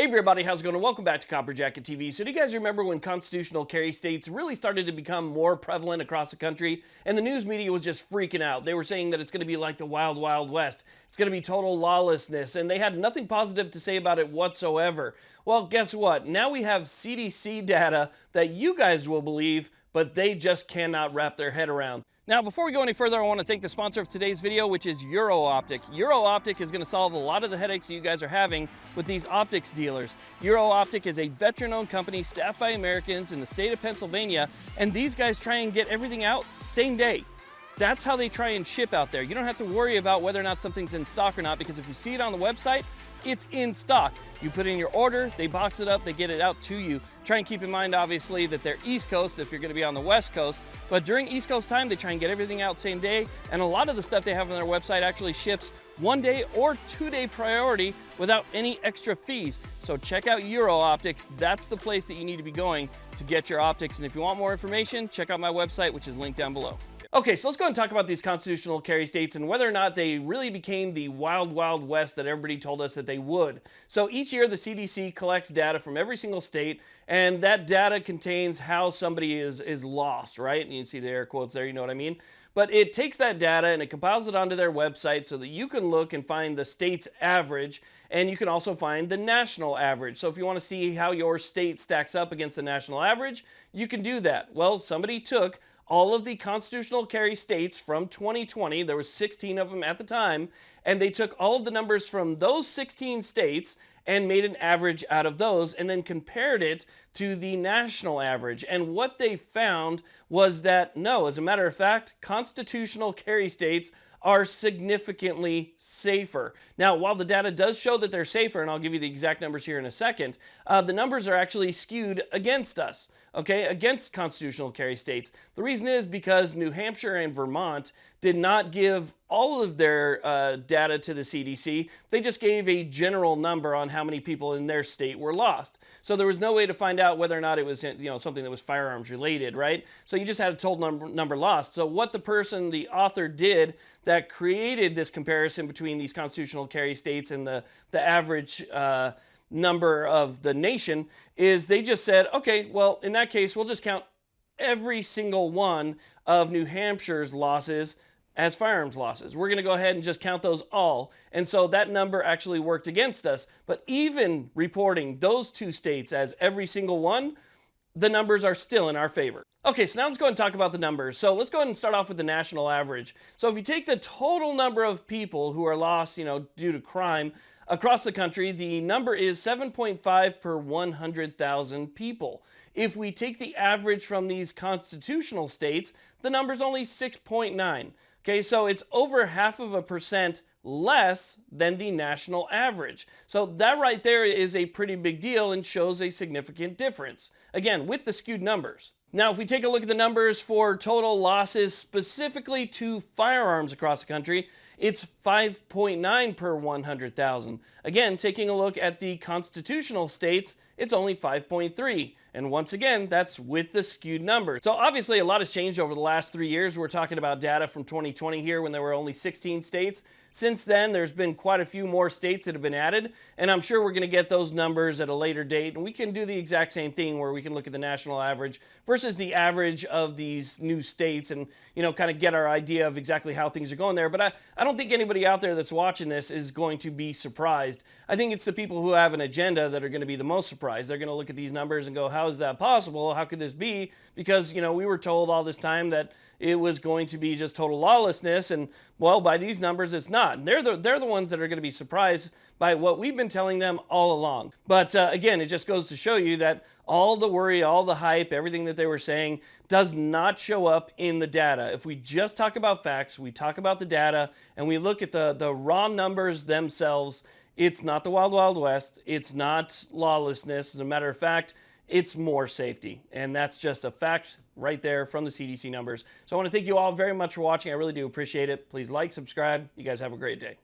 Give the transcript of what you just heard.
Hey everybody, how's it going? Welcome back to Copper Jacket TV. So do you guys remember when constitutional carry states really started to become more prevalent across the country and the news media was just freaking out? They were saying that it's going to be like the wild, wild west. It's going to be total lawlessness, and they had nothing positive to say about it whatsoever. Well, guess what? Now we have CDC data that you guys will believe, but they just cannot wrap their head around. Now, before we go any further, I want to thank the sponsor of today's video, which is Euro-Optic. Euro-Optic is going to solve a lot of the headaches that you guys are having with these optics dealers. Euro-Optic is a veteran-owned company staffed by Americans in the state of Pennsylvania, and these guys try and get everything out same day. That's how they try and ship out there. You don't have to worry about whether or not something's in stock or not, because if you see it on the website, it's in stock. You put in your order, they box it up, they get it out to you. Try and keep in mind, obviously, that they're East Coast if you're going to be on the West Coast. But during East Coast time, they try and get everything out same day. And a lot of the stuff they have on their website actually ships 1 day or 2 day priority without any extra fees. So check out Euro Optics. That's the place that you need to be going to get your optics. And if you want more information, check out my website, which is linked down below. Okay, so let's go and talk about these constitutional carry states and whether or not they really became the wild, wild west that everybody told us that they would. So each year the CDC collects data from every single state, and that data contains how somebody is lost, right? And you see the air quotes there, you know what I mean? But it takes that data and it compiles it onto their website so that you can look and find the state's average, and you can also find the national average. So if you want to see how your state stacks up against the national average, you can do that. Well, somebody took all of the constitutional carry states from 2020, there was 16 of them at the time, and they took all of the numbers from those 16 states and made an average out of those and then compared it to the national average. And what they found was that, no, as a matter of fact, constitutional carry states are significantly safer. Now, while the data does show that they're safer, and I'll give you the exact numbers here in a second, the numbers are actually skewed against us, okay, against constitutional carry states. The reason is because New Hampshire and Vermont did not give all of their data to the CDC. They just gave a general number on how many people in their state were lost. So there was no way to find out whether or not it was, something that was firearms related, right? So you just had a total number lost. So what the author did that created this comparison between these constitutional carry states and the average number of the nation is they just said, okay, well, in that case, we'll just count every single one of New Hampshire's losses as firearms losses. We're going to go ahead and just count those all. And so that number actually worked against us. But even reporting those two states as every single one, the numbers are still in our favor. Okay, so now let's go and talk about the numbers. So let's go ahead and start off with the national average. So if you take the total number of people who are lost, due to crime across the country, the number is 7.5 per 100,000 people. If we take the average from these constitutional states, the number is only 6.9. Okay, so it's over 0.5% less than the national average. So that right there is a pretty big deal and shows a significant difference. Again, with the skewed numbers. Now, if we take a look at the numbers for total losses specifically to firearms across the country, it's 5.9 per 100,000. Again, taking a look at the constitutional states, it's only 5.3. And once again, that's with the skewed number. So obviously a lot has changed over the last 3 years. We're talking about data from 2020 here when there were only 16 states. Since then, there's been quite a few more states that have been added, and I'm sure we're going to get those numbers at a later date, and we can do the exact same thing where we can look at the national average versus the average of these new states and, kind of get our idea of exactly how things are going there. But I don't think anybody out there that's watching this is going to be surprised. I think it's the people who have an agenda that are going to be the most surprised. They're going to look at these numbers and go, how is that possible? How could this be? Because, we were told all this time that it was going to be just total lawlessness, and well, by these numbers it's not. And they're the ones that are going to be surprised by what we've been telling them all along. But again, it just goes to show you that all the worry, all the hype, everything that they were saying does not show up in the data. If we just talk about facts, we talk about the data, and we look at the raw numbers themselves, it's not the wild, wild west. It's not lawlessness. As a matter of fact, it's more safety. And that's just a fact right there from the CDC numbers. So I want to thank you all very much for watching. I really do appreciate it. Please like, subscribe. You guys have a great day.